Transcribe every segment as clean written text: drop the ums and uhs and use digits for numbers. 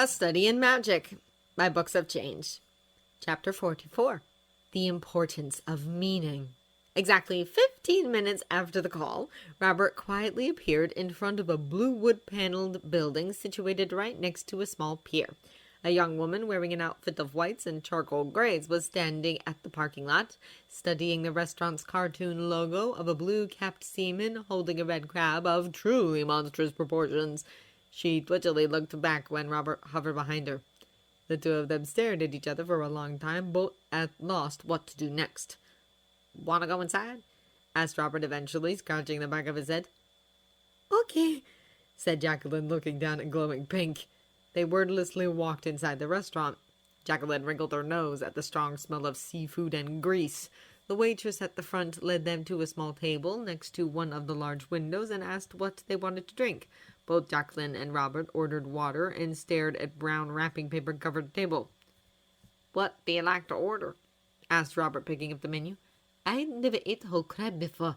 A Study in Magic by Books of Change. Chapter 44. The Importance of Meaning. Exactly 15 minutes after the call, Robert quietly appeared in front of a blue wood-paneled building situated right next to a small pier. A young woman wearing an outfit of whites and charcoal grays was standing at the parking lot, studying the restaurant's cartoon logo of a blue-capped seaman holding a red crab of truly monstrous proportions. She twitchily looked back when Robert hovered behind her. The two of them stared at each other for a long time, both at lost what to do next. "Want to go inside?" asked Robert eventually, scratching the back of his head. "Okay," said Jacqueline, looking down at glowing pink. They wordlessly walked inside the restaurant. Jacqueline wrinkled her nose at the strong smell of seafood and grease. The waitress at the front led them to a small table next to one of the large windows and asked what they wanted to drink. Both Jacqueline and Robert ordered water and stared at brown wrapping paper covered table. "What do you like to order?" asked Robert, picking up the menu. "I never ate whole crab before,"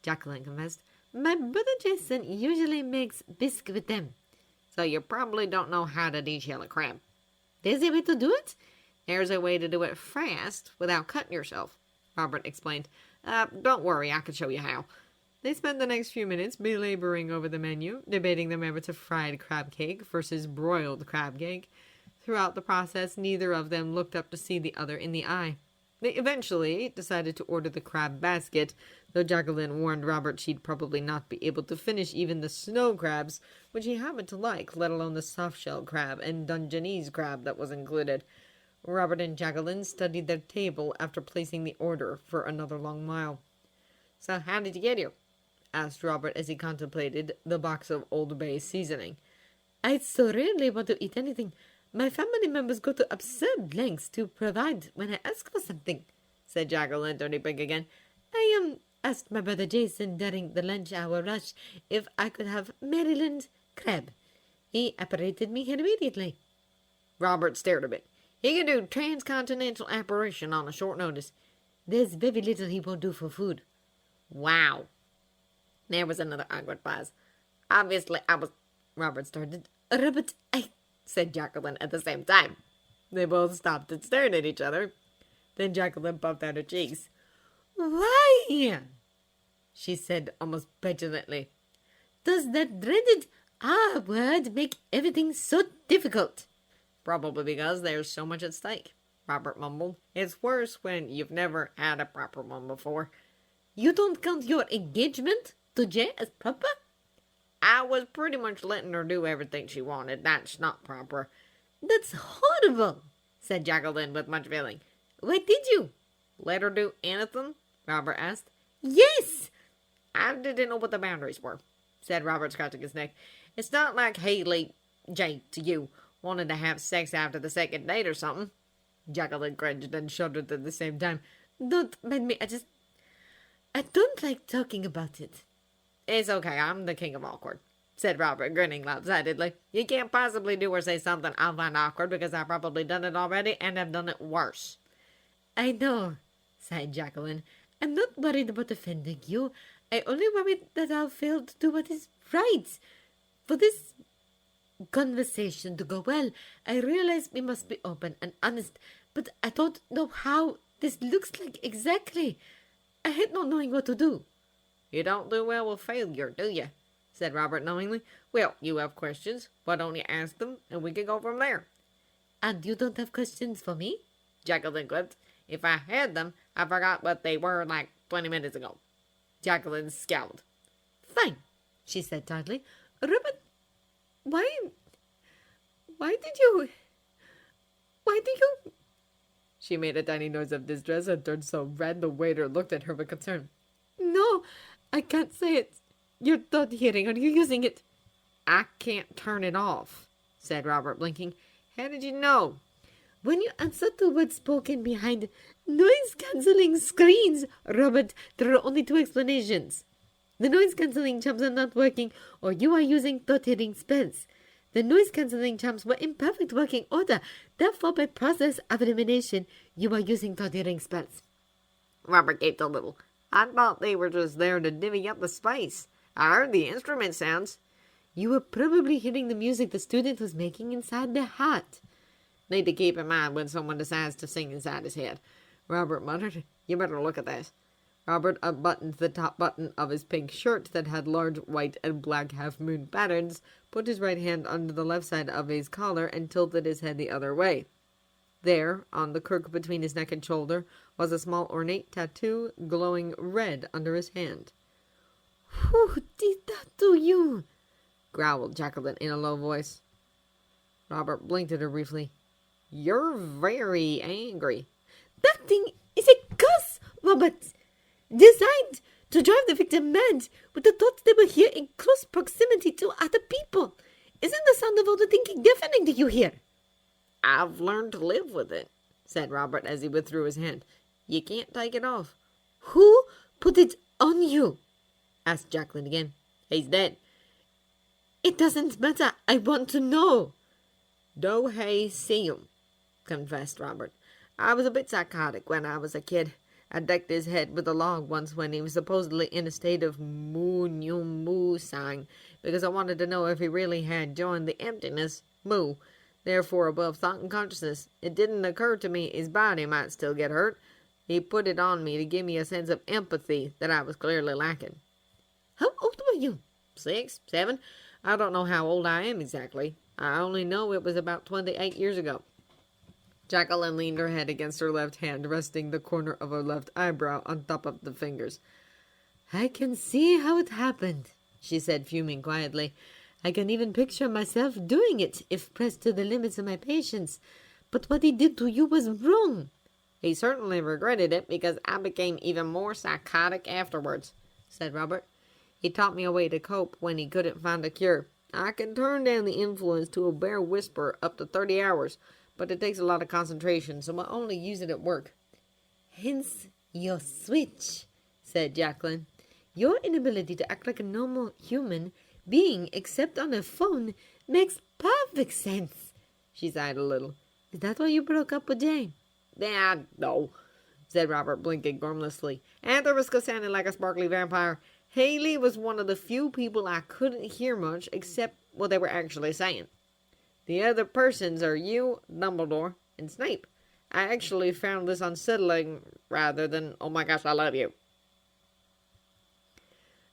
Jacqueline confessed. "My brother Jason usually makes bisque with them." "So you probably don't know how to detail a crab." "There's a way to do it?" "There's a way to do it fast without cutting yourself," Robert explained. Don't worry, I can show you how." They spent the next few minutes belaboring over the menu, debating the merits of fried crab cake versus broiled crab cake. Throughout the process, neither of them looked up to see the other in the eye. They eventually decided to order the crab basket, though Jacqueline warned Robert she'd probably not be able to finish even the snow crabs, which he happened to like, let alone the soft-shell crab and Dungeness crab that was included. Robert and Jacqueline studied their table after placing the order for another long mile. "So how did you get here?" asked Robert as he contemplated the box of Old Bay seasoning. "I so rarely want to eat anything. My family members go to absurd lengths to provide when I ask for something," said Jacqueline, turning pink again. "I asked my brother Jason during the lunch hour rush if I could have Maryland crab. He apparated me here immediately." Robert stared a bit. "He can do transcontinental apparition on a short notice." "There's very little he won't do for food." "Wow." There was another awkward pause. "Obviously, I was—" Robert started. "Robert, said Jacqueline at the same time. They both stopped and stared at each other. Then Jacqueline puffed out her cheeks. "Why?" she said almost petulantly. "Does that dreaded R word make everything so difficult?" "Probably because there's so much at stake," Robert mumbled. "It's worse when you've never had a proper one before." "You don't count your engagement to Jay as proper?" "I was pretty much letting her do everything she wanted. That's not proper." "That's horrible," said Jacqueline with much feeling. "Why did you?" "Let her do anything?" Robert asked. "Yes!" "I didn't know what the boundaries were," said Robert, scratching his neck. "It's not like Haley, Jay, to you, wanted to have sex after the second date or something." Jacqueline cringed and shuddered at the same time. "Don't mind me, I don't like talking about it." "It's okay, I'm the king of awkward," said Robert, grinning lopsidedly. "You can't possibly do or say something I'll find awkward because I've probably done it already and have done it worse." "I know," sighed Jacqueline. "I'm not worried about offending you. I only worry that I'll fail to do what is right. For this conversation to go well, I realize we must be open and honest, but I don't know how this looks like exactly. I hate not knowing what to do." "You don't do well with failure, do you?" said Robert knowingly. "Well, you have questions. Why don't you ask them, and we can go from there?" "And you don't have questions for me?" Jacqueline quipped. "If I had them, I forgot what they were like 20 minutes ago." Jacqueline scowled. "Fine," she said tartly. "Robert, why do you... She made a tiny noise of distress and turned so red the waiter looked at her with concern. "No, I can't say it. You're not hearing. Are you using it?" "I can't turn it off," said Robert, blinking. "How did you know?" "When you answer to words spoken behind noise-canceling screens, Robert, there are only two explanations. The noise-canceling charms are not working, or you are using thought-hearing spells. The noise-canceling charms were in perfect working order. Therefore, by process of elimination, you are using thought-hearing spells." Robert gaped a little. "I thought they were just there to divvy up the space. I heard the instrument sounds." You were probably hearing the music the student was making inside the hat. Need to keep in mind when someone decides to sing inside his head, Robert muttered. You better look at this. Robert unbuttoned the top button of his pink shirt that had large white and black half-moon patterns, put his right hand under the left side of his collar, and tilted his head the other way. There, on the crook between his neck and shoulder, was a small ornate tattoo glowing red under his hand. Who did that to you? Growled Jacqueline in a low voice. Robert blinked at her briefly. You're very angry. That thing is a curse, Robert, designed to drive the victim mad with the thought they were here in close proximity to other people. Isn't the sound of all the thinking deafening to you here? I've learned to live with it, said Robert as he withdrew his hand. You can't take it off. Who put it on you? Asked Jacqueline again. He's dead. It doesn't matter. I want to know. Do hay see him, confessed Robert. I was a bit psychotic when I was a kid. I decked his head with a log once when he was supposedly in a state of moo sign, because I wanted to know if he really had joined the emptiness, moo, therefore above thought and consciousness. It didn't occur to me his body might still get hurt. He put it on me to give me a sense of empathy that I was clearly lacking. How old were you? 6, 7. I don't know how old I am exactly. I only know it was about 28 years ago. Jacqueline leaned her head against her left hand, resting the corner of her left eyebrow on top of the fingers. I can see how it happened, she said, fuming quietly. I can even picture myself doing it if pressed to the limits of my patience. But what he did to you was wrong. He certainly regretted it because I became even more psychotic afterwards, said Robert. He taught me a way to cope when he couldn't find a cure. I can turn down the influence to a bare whisper up to 30 hours, but it takes a lot of concentration, so I only use it at work. Hence your switch, said Jacqueline. Your inability to act like a normal human being except on a phone makes perfect sense. She sighed a little. Is that why you broke up with Jane? No, said Robert, blinking gormlessly. At the risk of sounding like a sparkly vampire, Haley was one of the few people I couldn't hear much except what they were actually saying. The other persons are you, Dumbledore, and Snape. I actually found this unsettling rather than, oh my gosh, I love you.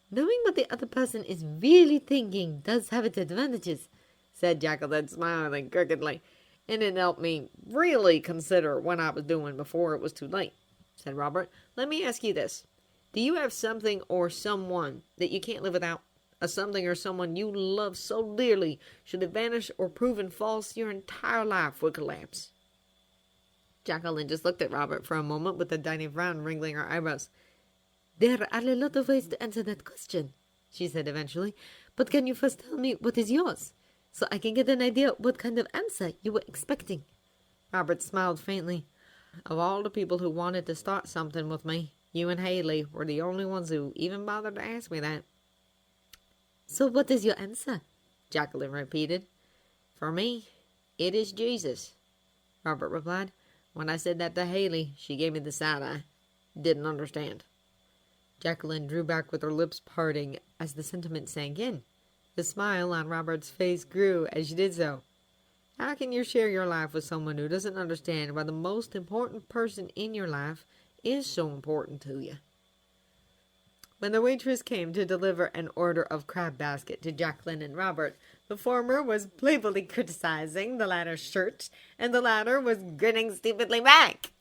Knowing what the other person is really thinking does have its advantages, said Jacqueline, smiling crookedly. And it helped me really consider what I was doing before it was too late, said Robert. Let me ask you this. Do you have something or someone that you can't live without? A something or someone you love so dearly, should it vanish or proven false, your entire life would collapse. Jacqueline just looked at Robert for a moment with a tiny frown wrinkling her eyebrows. There are a lot of ways to answer that question, she said eventually. But can you first tell me what is yours, so I can get an idea what kind of answer you were expecting? Robert smiled faintly. Of all the people who wanted to start something with me, you and Haley were the only ones who even bothered to ask me that. So what is your answer? Jacqueline repeated. For me, it is Jesus, Robert replied. When I said that to Haley, she gave me the side eye. Didn't understand. Jacqueline drew back with her lips parting as the sentiment sank in. The smile on Robert's face grew as she did so. How can you share your life with someone who doesn't understand why the most important person in your life is so important to you? When the waitress came to deliver an order of crab basket to Jacqueline and Robert, the former was playfully criticizing the latter's shirt, and the latter was grinning stupidly back.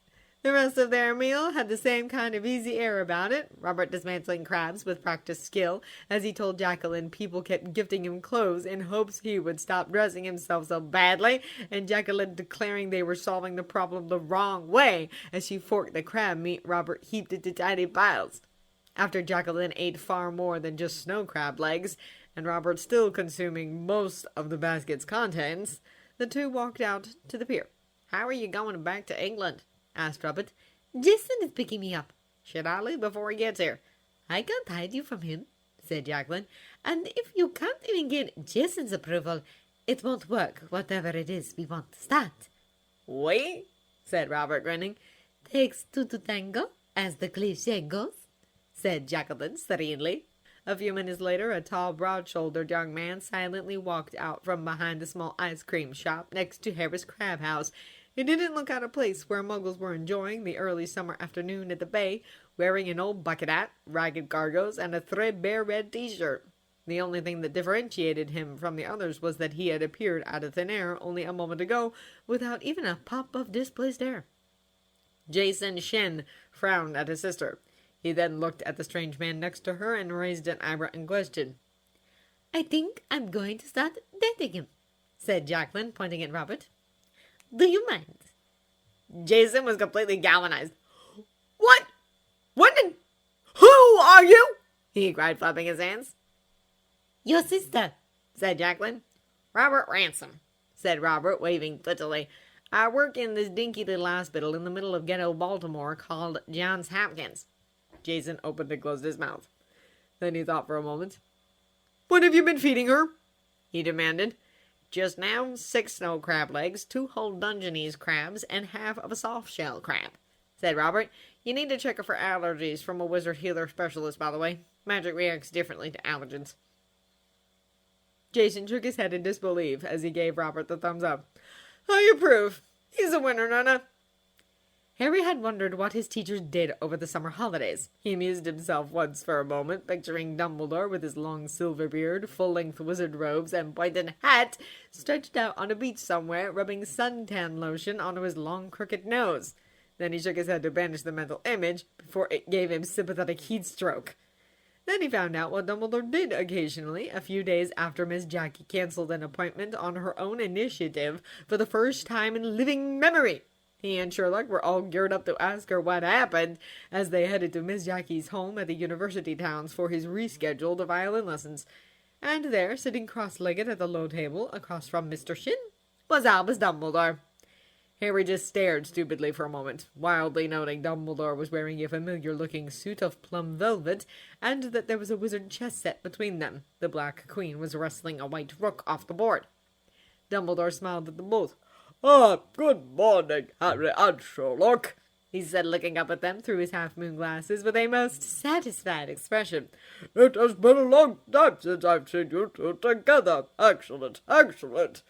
The rest of their meal had the same kind of easy air about it, Robert dismantling crabs with practiced skill, as he told Jacqueline people kept gifting him clothes in hopes he would stop dressing himself so badly, and Jacqueline declaring they were solving the problem the wrong way. As she forked the crab meat, Robert heaped it to tiny piles. After Jacqueline ate far more than just snow crab legs, and Robert still consuming most of the basket's contents, the two walked out to the pier. How are you going back to England? Asked Robert. Jason is picking me up. Should I leave before he gets here? I can't hide you from him, said Jacqueline. And if you can't even get Jason's approval, it won't work, whatever it is we want to start. Oui, said Robert, grinning. Takes two to tango, as the cliché goes, said Jacqueline serenely. A few minutes later, a tall, broad-shouldered young man silently walked out from behind the small ice cream shop next to Harry's Crab House. He didn't look out of place where Muggles were enjoying the early summer afternoon at the bay, wearing an old bucket hat, ragged gargles, and a threadbare red t-shirt. The only thing that differentiated him from the others was that he had appeared out of thin air only a moment ago without even a puff of displaced air. Jason Shen frowned at his sister. He then looked at the strange man next to her and raised an eyebrow in question. "I think I'm going to start dating him," said Jacqueline, pointing at Robert. "Do you mind?" Jason was completely galvanized. What? Who are you? He cried, flapping his hands. "Your sister," said Jacqueline. Robert Ransom, said Robert, waving wittily. I work in this dinky little hospital in the middle of ghetto Baltimore called Johns Hopkins. Jason opened and closed his mouth. Then he thought for a moment. What have you been feeding her? He demanded. Just now, 6 snow crab legs, 2 whole Dungeness crabs, and half of a soft-shell crab, said Robert. You need to check her for allergies from a wizard healer specialist, by the way. Magic reacts differently to allergens. Jason shook his head in disbelief as he gave Robert the thumbs up. I approve. He's a winner, Nana. Harry had wondered what his teachers did over the summer holidays. He amused himself once for a moment, picturing Dumbledore with his long silver beard, full-length wizard robes, and pointed hat, stretched out on a beach somewhere, rubbing suntan lotion onto his long, crooked nose. Then he shook his head to banish the mental image, before it gave him sympathetic heat stroke. Then he found out what Dumbledore did occasionally, a few days after Miss Jackie cancelled an appointment on her own initiative for the first time in living memory. He and Sherlock were all geared up to ask her what happened as they headed to Miss Jackie's home at the university towns for his rescheduled violin lessons. And there, sitting cross-legged at the low table across from Mr. Shin, was Albus Dumbledore. Harry just stared stupidly for a moment, wildly noting Dumbledore was wearing a familiar-looking suit of plum velvet, and that there was a wizard chess set between them. The Black Queen was wrestling a white rook off the board. Dumbledore smiled at them both. Good morning, Harry and Sherlock, he said, looking up at them through his half-moon glasses with a most satisfied expression. It has been a long time since I've seen you two together. Excellent, excellent.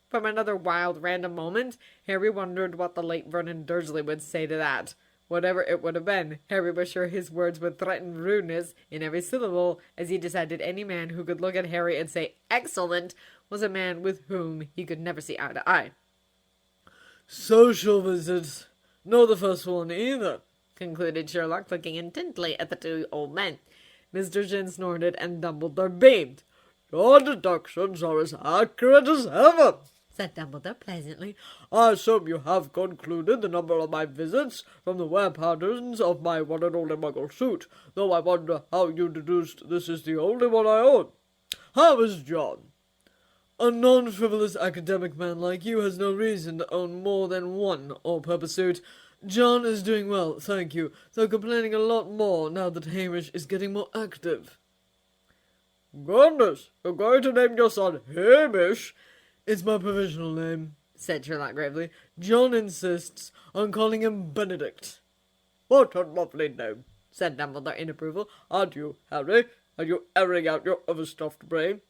From another wild, random moment, Harry wondered what the late Vernon Dursley would say to that. Whatever it would have been, Harry was sure his words would threaten rudeness in every syllable, as he decided any man who could look at Harry and say, excellent, was a man with whom he could never see eye to eye. Social visits. Not the first one either, concluded Sherlock, looking intently at the 2 old men. Mr. Shin snorted and Dumbledore beamed. Your deductions are as accurate as ever, said Dumbledore pleasantly. I assume you have concluded the number of my visits from the wear patterns of my one and only Muggle suit, though I wonder how you deduced this is the only one I own. How is John? A non-frivolous academic man like you has no reason to own more than one all-purpose suit. John is doing well, thank you, though complaining a lot more now that Hamish is getting more active. Goodness, you're going to name your son Hamish? It's my provisional name, said Sherlock gravely. John insists on calling him Benedict. What a lovely name, said Dumbledore in approval. Aren't you, Harry? Are you airing out your overstuffed brain?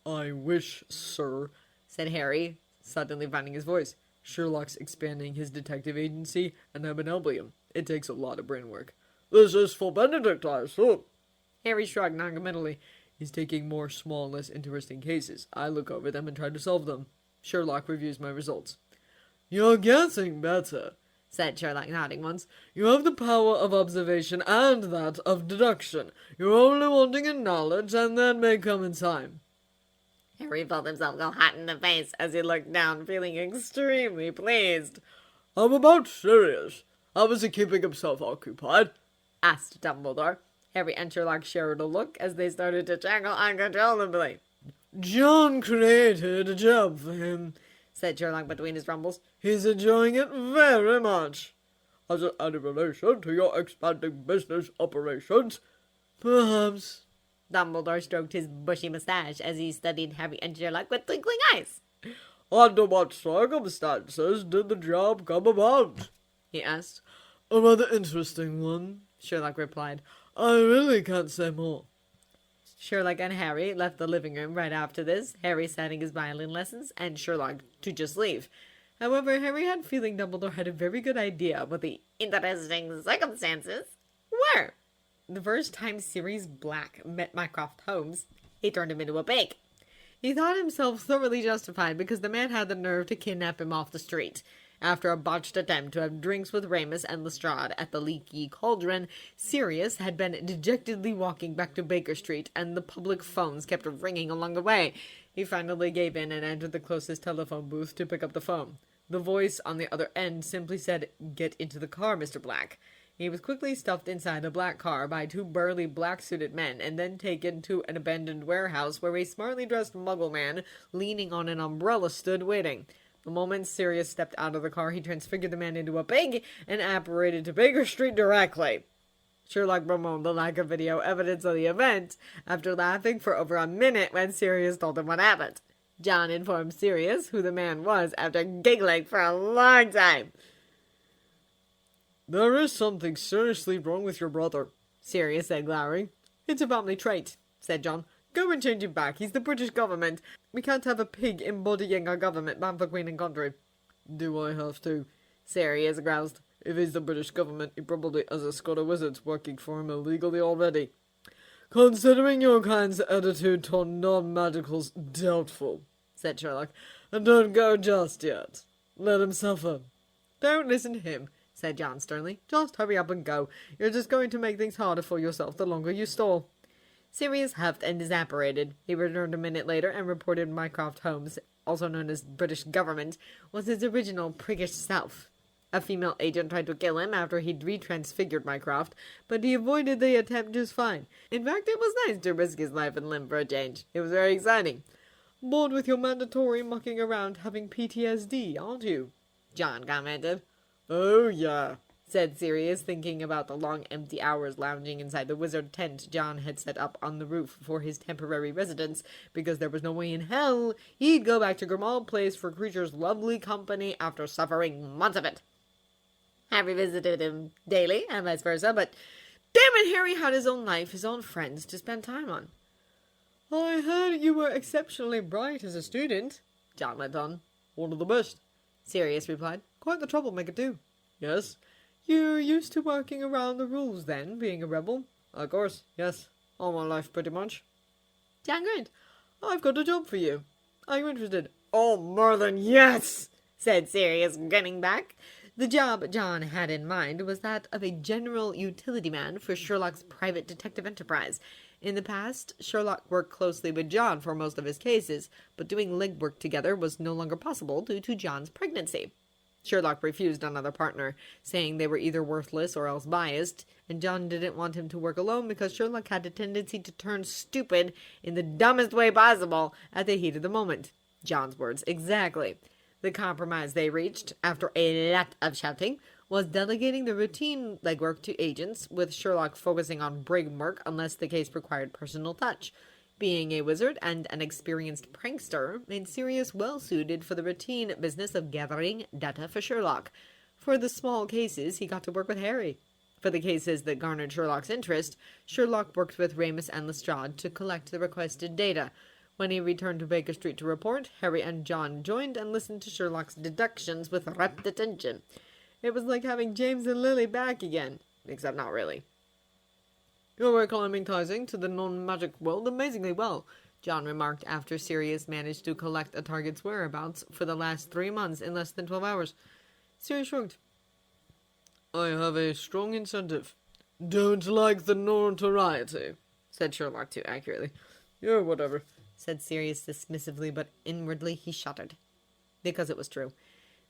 I wish, sir, said Harry, suddenly finding his voice. Sherlock's expanding his detective agency, and I'm an Albion. It takes a lot of brain work. This is for Benedict, I assume. Harry shrugged noncommittally. He's taking more small, less interesting cases. I look over them and try to solve them. Sherlock reviews my results. You're guessing better, said Sherlock, nodding once. You have the power of observation and that of deduction. You're only wanting in knowledge, and that may come in time. Harry felt himself go hot in the face as he looked down, feeling extremely pleased. How about Sirius? How is he keeping himself occupied? Asked Dumbledore. Harry and Sherlock shared a look as they started to chuckle uncontrollably. John created a job for him, said Sherlock between his rumbles. He's enjoying it very much. Has it any relation to your expanding business operations? Perhaps. Dumbledore stroked his bushy moustache as he studied Harry and Sherlock with twinkling eyes. Under what circumstances did the job come about? He asked. A rather interesting one, Sherlock replied. I really can't say more. Sherlock and Harry left the living room right after this, Harry starting his violin lessons, and Sherlock to just leave. However, Harry had a feeling Dumbledore had a very good idea what the interesting circumstances were. The first time Sirius Black met Mycroft Holmes, he turned him into a pig. He thought himself thoroughly justified because the man had the nerve to kidnap him off the street. After a botched attempt to have drinks with Remus and Lestrade at the Leaky Cauldron, Sirius had been dejectedly walking back to Baker Street, and the public phones kept ringing along the way. He finally gave in and entered the closest telephone booth to pick up the phone. The voice on the other end simply said, "Get into the car, Mr. Black." He was quickly stuffed inside a black car by two burly black-suited men and then taken to an abandoned warehouse where a smartly dressed muggle man leaning on an umbrella stood waiting. The moment Sirius stepped out of the car, he transfigured the man into a pig and apparated to Baker Street directly. Sherlock bemoaned the lack of video evidence of the event after laughing for over a minute when Sirius told him what happened. John informed Sirius who the man was after giggling for a long time. "There is something seriously wrong with your brother," Sirius said, glowering. "It's a family trait," said John. "Go and change him back. He's the British government. We can't have a pig embodying our government bound for Queen and country." "Do I have to?" Sirius groused. "If he's the British government, he probably has a squad of wizards working for him illegally already. Considering your kind's attitude toward non-magicals, doubtful," said Sherlock. "And don't go just yet. Let him suffer." "Don't listen to him," said John sternly. "Just hurry up and go. You're just going to make things harder for yourself the longer you stall." Sirius huffed and disapparated. He returned a minute later and reported Mycroft Holmes, also known as British government, was his original priggish self. A female agent tried to kill him after he'd retransfigured Mycroft, but he avoided the attempt just fine. In fact, it was nice to risk his life and limb for a change. It was very exciting. "Bored with your mandatory mucking around having PTSD, aren't you?" John commented. "Oh, yeah," said Sirius, thinking about the long empty hours lounging inside the wizard tent John had set up on the roof for his temporary residence, because there was no way in hell he'd go back to Grimmauld Place for Creature's lovely company after suffering months of it. Harry visited him daily, and vice versa, but damn it, Harry had his own life, his own friends to spend time on. "I heard you were exceptionally bright as a student," John went on. "One of the best," Sirius replied. "Quite the troublemaker, too." "Yes." "You're used to working around the rules, then, being a rebel?" "Of course, yes. All my life, pretty much." John grinned. "I've got a job for you. Are you interested?" "Oh, more than yes!" said Sirius, grinning back. The job John had in mind was that of a general utility man for Sherlock's private detective enterprise. In the past, Sherlock worked closely with John for most of his cases, but doing legwork together was no longer possible due to John's pregnancy. Sherlock refused another partner, saying they were either worthless or else biased, and John didn't want him to work alone because Sherlock had a tendency to turn stupid in the dumbest way possible at the heat of the moment. John's words exactly. The compromise they reached, after a lot of shouting, was delegating the routine legwork to agents, with Sherlock focusing on brain work unless the case required personal touch. Being a wizard and an experienced prankster made Sirius well-suited for the routine business of gathering data for Sherlock. For the small cases, he got to work with Harry. For the cases that garnered Sherlock's interest, Sherlock worked with Remus and Lestrade to collect the requested data. When he returned to Baker Street to report, Harry and John joined and listened to Sherlock's deductions with rapt attention. It was like having James and Lily back again, except not really. "You're acclimatizing to the non-magic world amazingly well," John remarked after Sirius managed to collect a target's whereabouts for the last 3 months in less than 12 hours. Sirius shrugged. "I have a strong incentive." "Don't like the notoriety," said Sherlock too accurately. "Yeah, whatever," said Sirius dismissively, but inwardly he shuddered. Because it was true.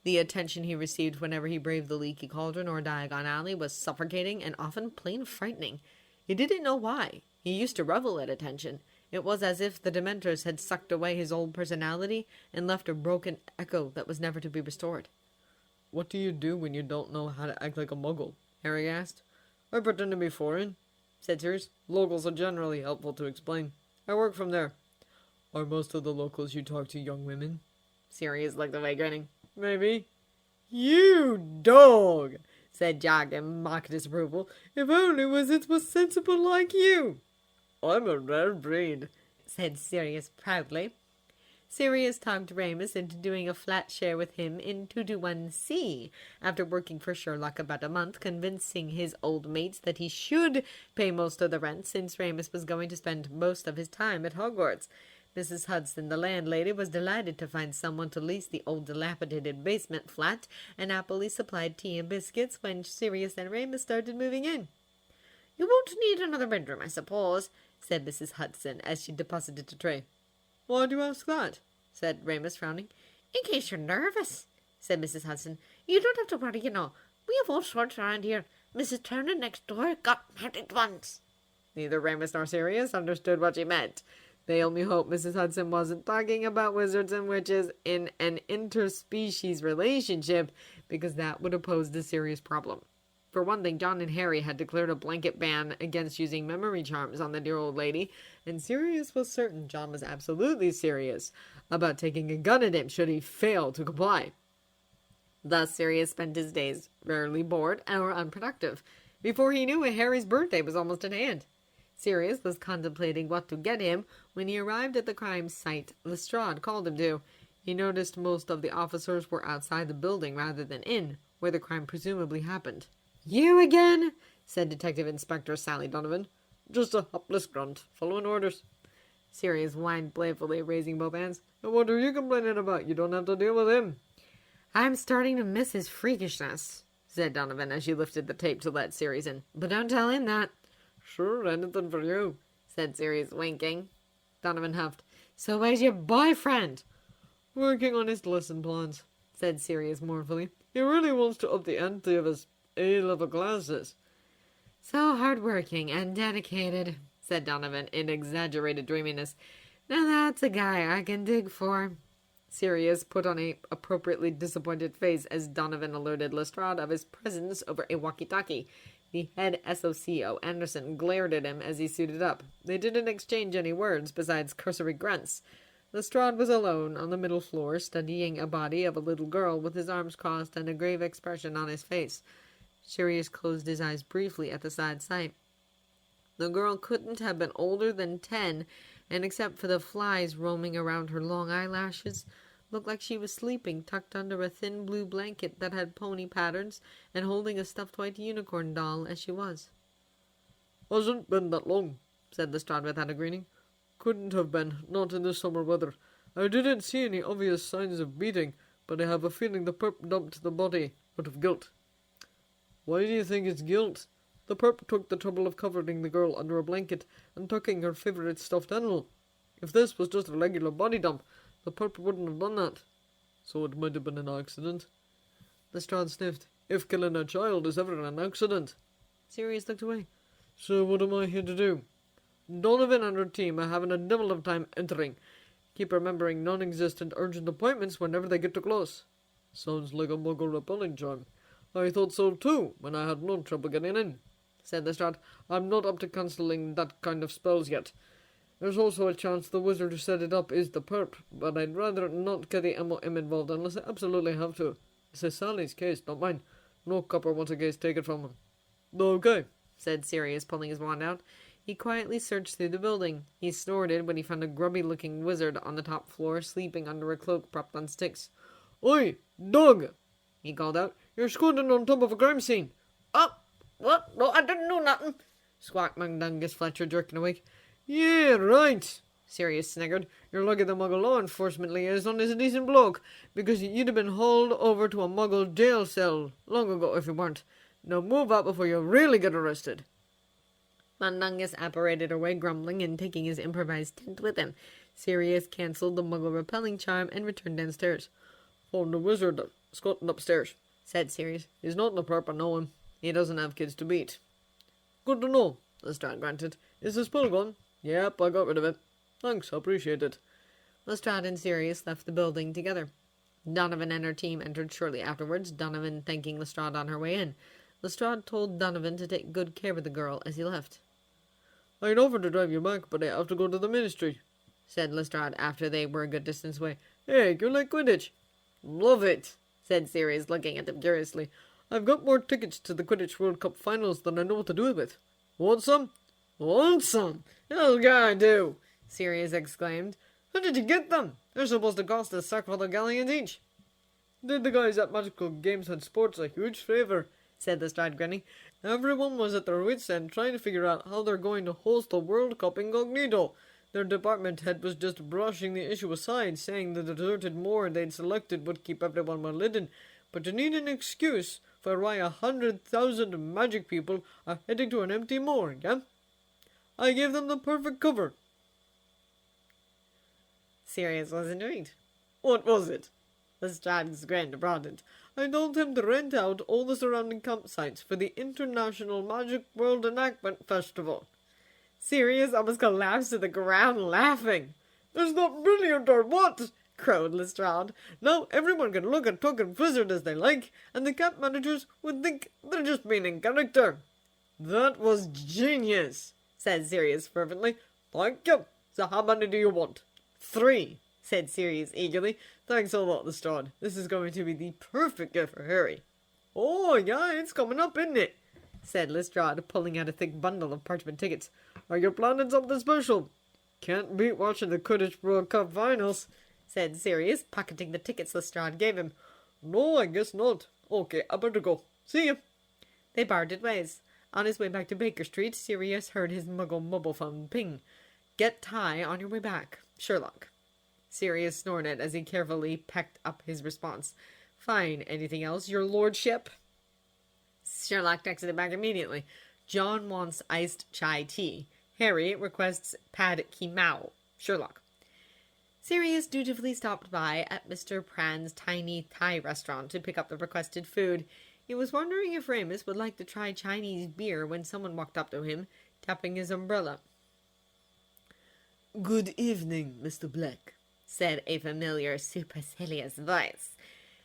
The attention he received whenever he braved the Leaky Cauldron or Diagon Alley was suffocating and often plain frightening. He didn't know why. He used to revel at attention. It was as if the Dementors had sucked away his old personality and left a broken echo that was never to be restored. "What do you do when you don't know how to act like a muggle?" Harry asked. "I pretend to be foreign," said Sirius. "Locals are generally helpful to explain. I work from there." "Are most of the locals you talk to young women?" Sirius looked away, grinning. "Maybe." "You dog," said Jack in mock disapproval. "If only wizards were sensible like you." I'm a rare breed, said Sirius proudly. Sirius talked Remus into doing a flat share with him in 221C, after working for Sherlock about a month, convincing his old mates that he should pay most of the rent, since Remus was going to spend most of his time at Hogwarts. Mrs. Hudson, the landlady, was delighted to find someone to lease the old dilapidated basement flat, and happily supplied tea and biscuits when Sirius and Remus started moving in. "You won't need another bedroom, I suppose," said Mrs. Hudson, as she deposited a tray. Why do you ask that? Said Remus, frowning. "In case you're nervous," said Mrs. Hudson. "You don't have to worry, you know. We have all sorts around here. Mrs. Turner next door got married once." Neither Remus nor Sirius understood what she meant. They only hoped Mrs. Hudson wasn't talking about wizards and witches in an interspecies relationship, because that would have posed a serious problem. For one thing, John and Harry had declared a blanket ban against using memory charms on the dear old lady, and Sirius was certain John was absolutely serious about taking a gun at him should he fail to comply. Thus Sirius spent his days rarely bored or unproductive. Before he knew it, Harry's birthday was almost at hand. Sirius was contemplating what to get him when he arrived at the crime site Lestrade called him to. He noticed most of the officers were outside the building rather than in, where the crime presumably happened. "You again?" said Detective Inspector Sally Donovan. Just a hapless grunt, following orders. Sirius whined playfully, raising both hands. And what are you complaining about? You don't have to deal with him. "I'm starting to miss his freakishness," said Donovan as she lifted the tape to let Sirius in. "But don't tell him that." Sure, anything for you, said Sirius, winking. Donovan huffed. "So where's your boyfriend?" "Working on his lesson plans," said Sirius mournfully. "He really wants to up the ante of his A-level classes." "So hard-working and dedicated," said Donovan in exaggerated dreaminess. "Now that's a guy I can dig for." Sirius put on a appropriately disappointed face as Donovan alerted Lestrade of his presence over a walkie-talkie. The head SOCO, Anderson, glared at him as he suited up. They didn't exchange any words besides cursory grunts. Lestrade was alone on the middle floor, studying a body of a little girl with his arms crossed and a grave expression on his face. Sirius closed his eyes briefly at the sad sight. The girl couldn't have been older than 10, and except for the flies roaming around her long eyelashes, looked like she was sleeping, tucked under a thin blue blanket that had pony patterns, and holding a stuffed white unicorn doll as she was. "Hasn't been that long," said Lestrade without a grinning. "Couldn't have been, not in this summer weather. I didn't see any obvious signs of beating, but I have a feeling the perp dumped the body out of guilt." "Why do you think it's guilt? The perp took the trouble of covering the girl under a blanket and tucking her favourite stuffed animal. If this was just a regular body dump, the perp wouldn't have done that. So it might have been an accident." Lestrade sniffed. "If killing a child is ever an accident." Sirius looked away. "So what am I here to do?" "Donovan and her team are having a devil of time entering. Keep remembering non-existent urgent appointments whenever they get too close." "Sounds like a muggle repelling charm." "I thought so too, when I had no trouble getting in," said Lestrade. "I'm not up to cancelling that kind of spells yet. There's also a chance the wizard who set it up is the perp, but I'd rather not get the MOM involved unless I absolutely have to. This is Sally's case, not mine. No copper wants a case taken from him." "Okay," said Sirius, pulling his wand out. He quietly searched through the building. He snorted when he found a grubby-looking wizard on the top floor, sleeping under a cloak propped on sticks. "Oi, dog!" he called out. "You're squatting on top of a crime scene." "Oh, what? No, I didn't know nothing," squawked Mundungus Fletcher, jerking awake. "Yeah, right," Sirius sniggered. "You're lucky the Muggle law enforcement liaison is a decent bloke, because you'd have been hauled over to a Muggle jail cell long ago if you weren't. Now move out before you really get arrested." Mundungus apparated away, grumbling and taking his improvised tent with him. Sirius cancelled the Muggle repelling charm and returned downstairs. "Found the wizard squatting upstairs," said Sirius. "He's not in the perp, I know him. He doesn't have kids to beat." "Good to know," Lestrade grunted. "Is the spell gone?" "Yep, I got rid of it." "Thanks, I appreciate it." Lestrade and Sirius left the building together. Donovan and her team entered shortly afterwards, Donovan thanking Lestrade on her way in. Lestrade told Donovan to take good care of the girl as he left. "I'd offer to drive you back, but I have to go to the ministry," said Lestrade after they were a good distance away. "Hey, you like Quidditch?" "Love it," said Sirius, looking at him curiously. "I've got more tickets to the Quidditch World Cup finals than I know what to do with. Want some?" "Want some?" "Hell yeah, I do!" Sirius exclaimed. "How did you get them? They're supposed to cost a sackful of galleons each." "Did the guys at Magical Games and Sports a huge favour," said Lestrade, grinning. "Everyone was at their wits' end trying to figure out how they're going to host the World Cup incognito. Their department head was just brushing the issue aside, saying the deserted moor they'd selected would keep everyone well hidden. But you need an excuse for why 100,000 magic people are heading to an empty moor, yeah? I gave them the perfect cover." Sirius was intrigued. "What was it?" Lestrade's grin broadened. "I told him to rent out all the surrounding campsites for the International Magic World Enactment Festival." Sirius almost collapsed to the ground laughing. "Is that brilliant or what?" crowed Lestrade. "Now everyone can look at Puck and Blizzard as they like, and the camp managers would think they're just being in character." "That was genius," said Sirius fervently. "Thank you. So how many do you want?" 3, said Sirius eagerly. "Thanks a lot, Lestrade. This is going to be the perfect gift for Harry." "Oh, yeah, it's coming up, isn't it?" said Lestrade, pulling out a thick bundle of parchment tickets. "Are you planning something special?" "Can't beat watching the Quidditch World Cup finals," said Sirius, pocketing the tickets Lestrade gave him. "No, I guess not. Okay, I better go. See you." They parted ways. On his way back to Baker Street, Sirius heard his muggle mobile phone ping. "Get Ty on your way back. Sherlock." Sirius snorted as he carefully pecked up his response. "Fine. Anything else, your lordship?" Sherlock texted it back immediately. "John wants iced chai tea. Harry requests pad ki mao. Sherlock." Sirius dutifully stopped by at Mr. Pran's tiny Thai restaurant to pick up the requested food. He was wondering if Remus would like to try Chinese beer when someone walked up to him, tapping his umbrella. "Good evening, Mr. Black," said a familiar, supercilious voice.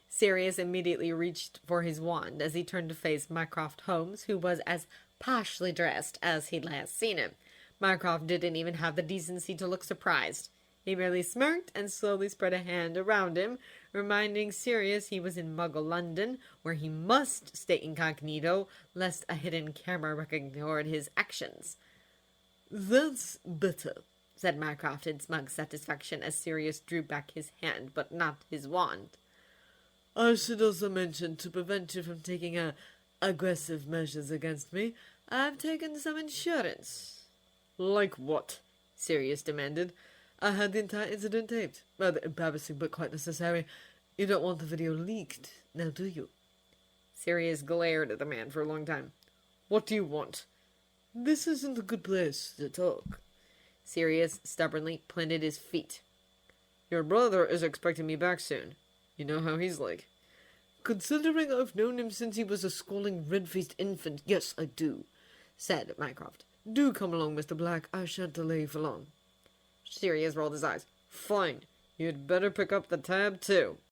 Sirius immediately reached for his wand as he turned to face Mycroft Holmes, who was as poshly dressed as he'd last seen him. Mycroft didn't even have the decency to look surprised. He merely smirked and slowly spread a hand around him, reminding Sirius he was in Muggle London, where he must stay incognito, lest a hidden camera record his actions. "That's better," said Mycroft in smug satisfaction as Sirius drew back his hand, but not his wand. "I should also mention, to prevent you from taking aggressive measures against me, I've taken some insurance." "Like what?" Sirius demanded. "I had the entire incident taped. Rather embarrassing, but quite necessary. You don't want the video leaked, now do you?" Sirius glared at the man for a long time. "What do you want?" "This isn't a good place to talk." Sirius stubbornly planted his feet. "Your brother is expecting me back soon. You know how he's like." "Considering I've known him since he was a squalling, red-faced infant, yes, I do," said Mycroft. "Do come along, Mr. Black. I shan't delay you for long." Sirius rolled his eyes. "Fine. You'd better pick up the tab, too."